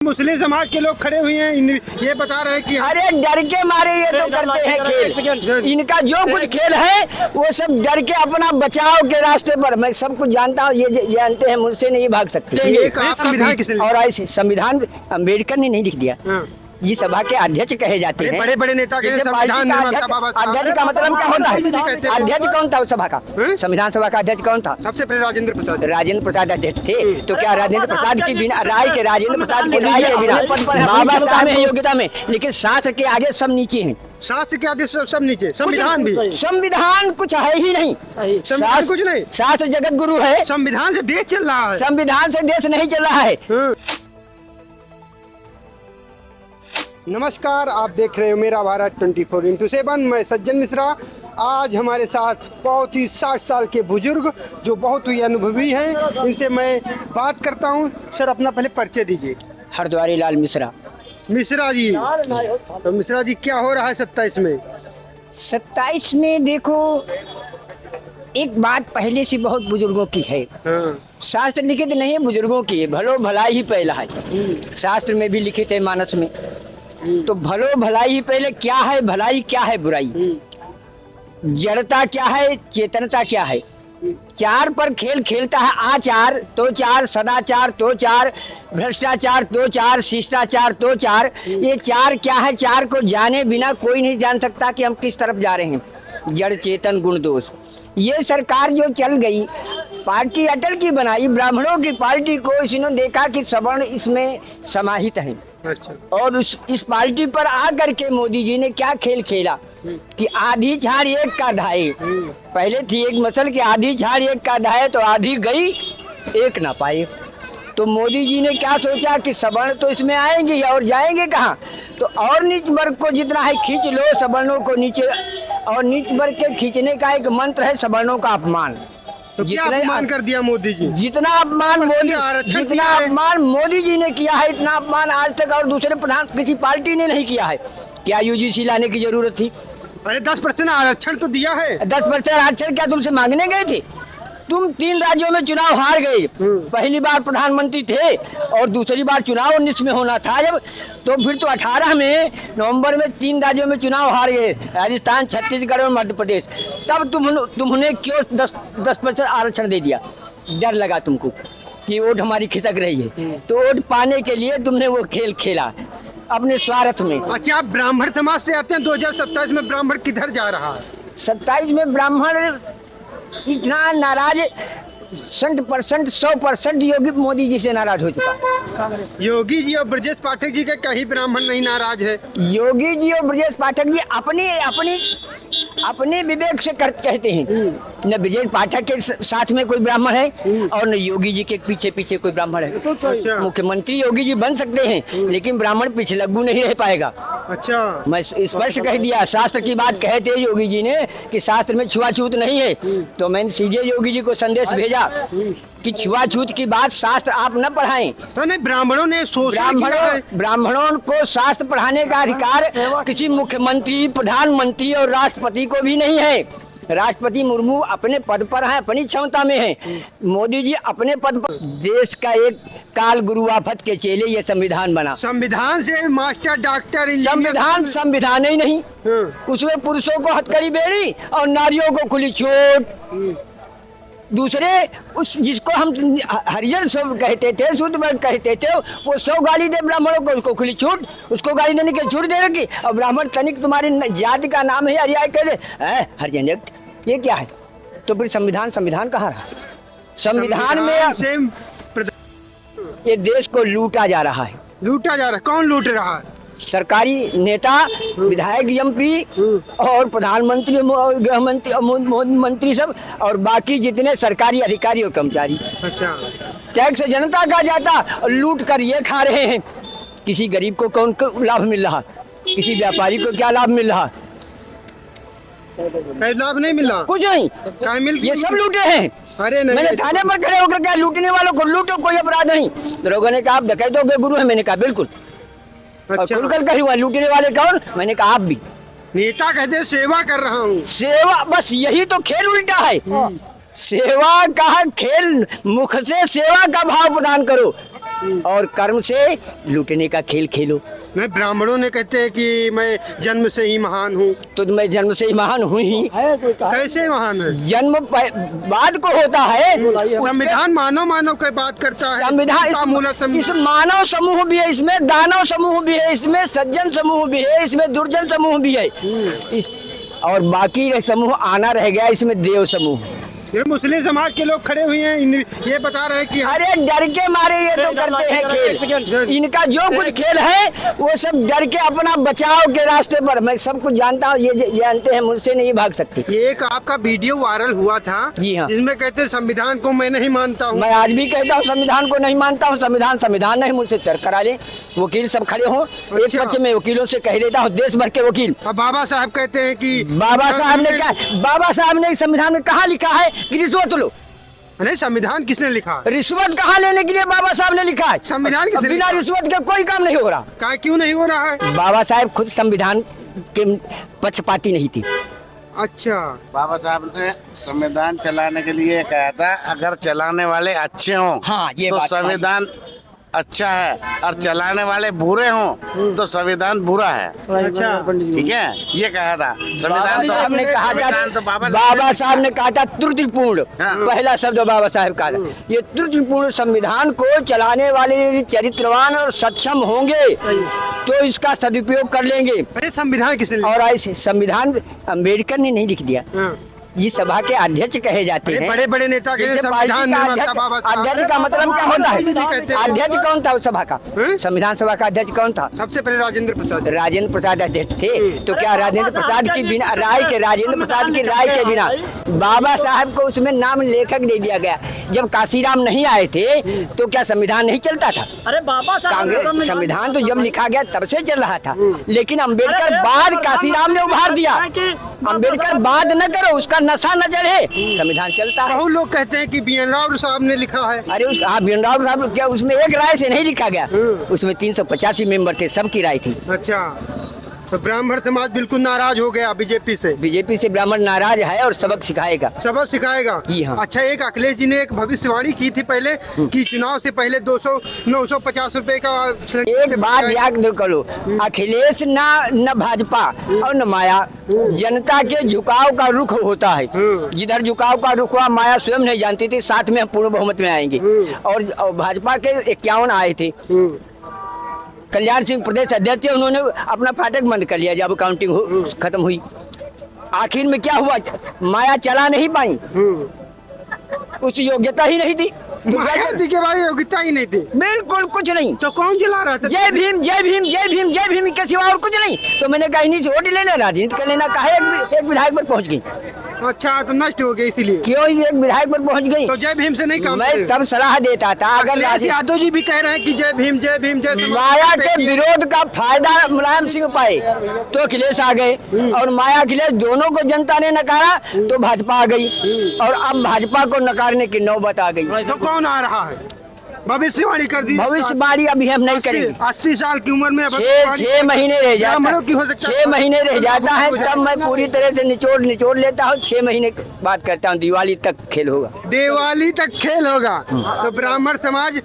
मुस्लिम समाज के लोग खड़े हुए हैं, ये बता रहे हैं कि अरे डर के मारे ये तो करते हैं खेल। इनका जो कुछ खेल है वो सब डर के अपना बचाव के रास्ते पर। मैं सब कुछ जानता हूँ, ये जानते हैं मुझसे नहीं भाग सकते। ये संविधान किसने लिखा? और ऐसे संविधान अम्बेडकर ने नहीं लिख दिया। ये सभा के अध्यक्ष कहे जाते हैं। बड़े बड़े नेता के संविधान अध्यक्ष का मतलब क्या होता है? अध्यक्ष कौन था उस सभा का? संविधान सभा का अध्यक्ष कौन था? सबसे पहले राजेंद्र प्रसाद अध्यक्ष थे। तो क्या राजेंद्र प्रसाद की बिना राजेंद्र प्रसाद की राय के बिना बाबा साहब है योग्यता में, लेकिन शास्त्र के आगे सब नीचे हैं। शास्त्र के आगे सब नीचे, संविधान भी, संविधान कुछ है ही नहीं। संविधान कुछ नहीं, शास्त्र जगत गुरु है। संविधान से देश चल रहा है, संविधान से देश नहीं चल रहा है। नमस्कार, आप देख रहे हो मेरा भारत 24x7। मैं सज्जन मिश्रा। आज हमारे साथ बहुत ही 60 साल के बुजुर्ग जो बहुत ही अनुभवी हैं, इनसे मैं बात करता हूं। सर, अपना पहले परिचय दीजिए। हरद्वारी लाल मिश्रा। मिश्रा जी, तो मिश्रा जी क्या हो रहा है 27 में? 27 में देखो, एक बात पहले से बहुत बुजुर्गों की है। शास्त्र लिखित नहीं है, बुजुर्गों की है। भलो भलाई ही पहला है। शास्त्र में भी लिखित है, मानस में। तो भलो भलाई ही पहले। क्या है भलाई, क्या है बुराई, जड़ता क्या है, चेतनता क्या है। चार पर खेल खेलता है। आचार तो चार, सदाचार तो चार, भ्रष्टाचार तो चार, शिष्टाचार तो चार। ये चार क्या है? चार को जाने बिना कोई नहीं जान सकता कि हम किस तरफ जा रहे हैं। जड़ चेतन गुण दोष। ये सरकार जो चल गई, पार्टी अटल की बनाई, ब्राह्मणों की पार्टी को इसने देखा कि सवर्ण इसमें समाहित है। अच्छा। और इस पार्टी पर आकर के मोदी जी ने क्या खेल खेला कि आधी झाड़ एक का धाये। पहले थी एक मसल कि आधी झाड़ एक का धाये, तो आधी गई एक ना पाए। तो मोदी जी ने क्या सोचा कि सवर्ण तो इसमें आएंगे और जाएंगे कहाँ, तो और नीच वर्ग को जितना है खींच लो, सवर्णों को नीचे। और नीच वर्ग के खींचने का एक मंत्र है सवर्णों का अपमान। तो क्या अपमान कर दिया मोदी जी? जितना अपमान मोदी जी ने किया है, इतना अपमान आज तक और दूसरे प्रधान किसी पार्टी ने नहीं किया है। क्या यूजीसी लाने की जरूरत थी? अरे 10% आरक्षण तो दिया है। 10% आरक्षण क्या तुमसे मांगने गए थे? तुम 3 राज्यों में चुनाव हार गए। पहली बार प्रधानमंत्री थे और दूसरी बार चुनाव 19 में होना था जब, तो फिर तो 18 में नवंबर में 3 राज्यों में चुनाव हार गए, राजस्थान, छत्तीसगढ़ और मध्य प्रदेश। तब तुमने क्यों 10% आरक्षण दे दिया? डर लगा तुमको कि वोट हमारी खिसक रही है, तो वोट पाने के लिए तुमने वो खेल खेला अपने स्वार्थ में। अच्छा, आप ब्राह्मण समाज से आते हैं। 2027 में ब्राह्मण किधर जा रहा है? 27 में ब्राह्मण इतना नाराज, 100% योगी मोदी जी से नाराज हो चुका। योगी जी और ब्रजेश पाठक जी के कहीं ब्राह्मण नहीं नाराज है। योगी जी और ब्रजेश पाठक जी अपने विवेक से कहते हैं। न ब्रजेश पाठक के साथ में कोई ब्राह्मण है और न योगी जी के पीछे पीछे कोई ब्राह्मण है। अच्छा। मुख्यमंत्री योगी जी बन सकते हैं, लेकिन ब्राह्मण पिछलग्गू नहीं रह पाएगा। अच्छा। मैं स्पष्ट कह दिया, शास्त्र की बात कहते योगी जी ने कि शास्त्र में छुआछूत नहीं है। तो मैंने सीधे योगी जी को संदेश भेजा कि छुआछूत की बात शास्त्र आप न पढ़ाएं। तो नहीं, ब्राह्मणों ने ब्राह्मणों को शास्त्र पढ़ाने का अधिकार किसी मुख्यमंत्री, प्रधानमंत्री और राष्ट्रपति को भी नहीं है। राष्ट्रपति मुर्मू अपने पद पर है, अपनी क्षमता में है। मोदी जी अपने पद पर। देश का एक काल गुरु आफत के चेले ये संविधान बना। संविधान से मास्टर, डॉक्टर, संविधान ही नहीं, उसमें पुरुषों को हथकड़ी बेड़ी और नारियों को खुली छूट। दूसरे उस जिसको हम हरिजन सब कहते थे, शुद्ध वर्ग कहते थे, वो 100 गाली दे ब्राह्मणों को, उसको खुली छूट, उसको गाली देने की छूट दे रखी। और ब्राह्मण तनिक तुम्हारी जाति का नाम है हरियाय कह दे, हरिजन, ये क्या है? तो फिर संविधान कहाँ रहा? संविधान में ये देश को लूटा जा रहा है। लूटा जा रहा है? कौन लूट रहा है? सरकारी नेता, विधायक, एमपी और प्रधानमंत्री, गृह मंत्री, मंत्री सब, और बाकी जितने सरकारी अधिकारी और कर्मचारी। अच्छा। टैक्स जनता का जाता और लूट कर ये खा रहे हैं। किसी गरीब को कौन लाभ मिल रहा? किसी व्यापारी को क्या लाभ मिल रहा? लाभ नहीं मिल रहा, कुछ नहीं। ये सब लूटे हैं। अरे नहीं, मैंने थाने पर खड़े होकर क्या, लूटने वालों को लूटो, कोई अपराध नहीं। लोगों ने कहा आप डकैतों के गुरु है, मैंने कहा बिल्कुल। अच्छा। और खुलकर कही हुआ, लूटने वाले कौन? मैंने कहा आप भी। नेता कहते सेवा कर रहा हूँ। सेवा, बस यही तो खेल उल्टा है। सेवा का खेल, मुख से सेवा का भाव प्रदान करो। और कर्म से लूटने का खेल खेलो। नहीं, ब्राह्मणों ने कहते हैं कि मैं जन्म से ही महान हूँ। तो मैं जन्म से ही महान हूँ ही। कैसे महान है? जन्म बाद को होता है। संविधान मानव के बात करता है। संविधान इस मानव समूह भी है, इसमें दानव समूह भी है, इसमें सज्जन समूह भी है, इसमें दुर्जन समूह भी है, और बाकी समूह आना रह गया, इसमें देव समूह। ये मुस्लिम समाज के लोग खड़े हुए हैं, ये बता रहे हैं कि अरे डर के मारे ये तो करते हैं खेल। इनका जो कुछ खेल है वो सब डर के अपना बचाव के रास्ते पर। मैं सब कुछ जानता हूँ, ये जानते हैं, मुझसे नहीं भाग सकते। ये एक आपका वीडियो वायरल हुआ था, जी हाँ, जिसमें कहते हैं संविधान को मैं नहीं मानता हूँ। मैं आज भी कहता हूँ संविधान को नहीं मानता हूँ। संविधान नहीं, मुझसे तर्क करा ले, वकील सब खड़े हों। एक पक्ष में वकीलों से कह देता हूँ, देश भर के वकील। अब बाबा साहब कहते हैं कि बाबा साहब ने संविधान में कहाँ लिखा है कि रिश्वत लो? नहीं, संविधान किसने लिखा? रिश्वत कहाँ लेने के लिए बाबा साहब ने लिखा है? संविधान किसने बिना रिश्वत के कोई काम नहीं हो रहा। क्यों नहीं हो रहा है? बाबा साहब खुद संविधान के पक्षपाती नहीं थी। अच्छा, बाबा साहब ने संविधान चलाने के लिए कहा था, अगर चलाने वाले अच्छे हों हाँ, ये तो बात संविधान अच्छा है, और चलाने वाले बुरे हों तो संविधान बुरा है। अच्छा, ठीक है, ये कहा था संविधान। साहब ने कहा था, तो बाबा साहब ने कहा था त्रुटिपूर्ण, हाँ। पहला शब्द बाबा साहब का था। ये त्रुटिपूर्ण संविधान को चलाने वाले यदि चरित्रवान और सक्षम होंगे तो इसका सदुपयोग कर लेंगे। अरे संविधान किसने लिखा? और ऐसे संविधान अम्बेडकर ने नहीं लिख दिया। हाँ। ये सभा के अध्यक्ष कहे जाते हैं। बड़े बड़े नेता के जैसे संविधान पार्टी का निर्माता बाबा साहब। अध्यक्ष का मतलब क्या होता है? कहते हैं। अध्यक्ष कौन था उस सभा का? संविधान सभा का अध्यक्ष कौन था? सबसे पहले राजेंद्र प्रसाद अध्यक्ष थे। तो क्या राजेंद्र प्रसाद की बिना राजेंद्र प्रसाद की राय के बिना बाबा साहब को उसमें नाम लेखक दे दिया गया? जब काशीराम नहीं आए थे तो क्या संविधान नहीं चलता था? अरे बाबा साहब कांग्रेस संविधान तो जब लिखा गया तब से चल रहा था, लेकिन अम्बेडकर बाद काशीराम ने उभार दिया। अम्बेडकर बाद न करो, उसका नशा न चढ़े, संविधान चलता है। बहुत लोग कहते हैं कि बीएन राव साहब ने लिखा है। अरे बीएन राव साहब, क्या उसमें एक राय से नहीं लिखा गया? उसमें 385 मेंबर थे, सबकी राय थी। अच्छा, तो ब्राह्मण समाज बिल्कुल नाराज हो गया बीजेपी से ब्राह्मण नाराज है और सबक सिखाएगा। सबक सिखाएगा? जी हाँ। अच्छा, एक अखिलेश जी ने एक भविष्यवाणी की थी पहले कि चुनाव से पहले 950 रुपए का। एक बात याद करो, अखिलेश न भाजपा और न माया, जनता के झुकाव का रुख होता है। जिधर झुकाव का रुख हुआ, माया स्वयं नहीं जानती थी, साथ में हम पूर्ण बहुमत में आएंगे। और भाजपा के 51 आए थे। कल्याण सिंह प्रदेश अध्यक्ष, उन्होंने अपना फाटक बंद कर लिया जब काउंटिंग खत्म हुई। आखिर में क्या हुआ? माया चला नहीं पाई, उस योग्यता ही नहीं थी। मायावती के बारे में योग्यता ही नहीं थी, बिल्कुल कुछ नहीं। तो कौन चला रहा था? जय भीम जय भीम जय भीम जय भीम के सिवा और कुछ नहीं। तो मैंने कहा इन्हीं से वोट लेना, राजनीति कर लेना। कहा एक विधायक पर पहुंच गई। अच्छा, तो नष्ट हो गई इसीलिए। क्यों एक विधायक पर पहुंच गई? तो जय भीम से नहीं काम मैं तब सलाह देता था, अगर यादव जी भी कह रहे हैं कि जय भीम जय भीम जय। माया के विरोध का फायदा मुलायम सिंह पाए तो अखिलेश आ गए, और माया अखिलेश दोनों को जनता ने नकारा तो भाजपा आ गई, और अब भाजपा को नकारने की नौबत आ गई। तो कौन आ रहा है? भविष्यवाणी कर दी। भविष्यवाणी अभी हम नहीं करेंगे। 80 साल की उम्र में 6 महीने रह जाता है। 6 महीने रह जाता है, तब मैं पूरी तरह से निचोड़ लेता हूँ। 6 महीने बात करता हूँ, दिवाली तक खेल होगा। दिवाली तक खेल होगा। तो ब्राह्मण समाज